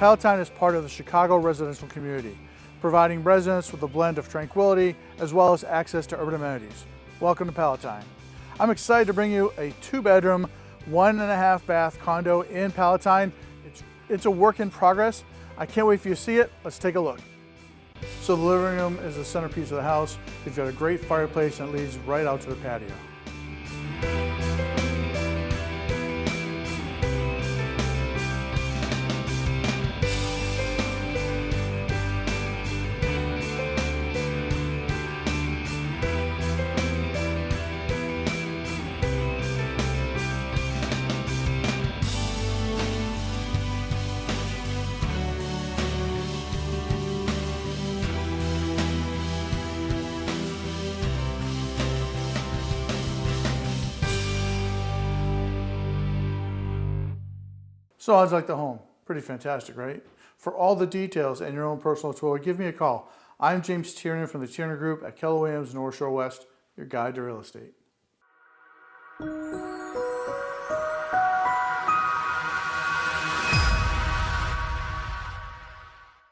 Palatine is part of the Chicago residential community, providing residents with a blend of tranquility as well as access to urban amenities. Welcome to Palatine. I'm excited to bring you a 2-bedroom, 1.5 bath condo in Palatine. It's a work in progress. I can't wait for you to see it. Let's take a look. So the living room is the centerpiece of the house. You've got a great fireplace and it leads right out to the patio. So how's like the home? Pretty fantastic, right? For all the details and your own personal tour, give me a call. I'm James Tiernan from the Tiernan Group at Keller Williams North Shore West, your guide to real estate.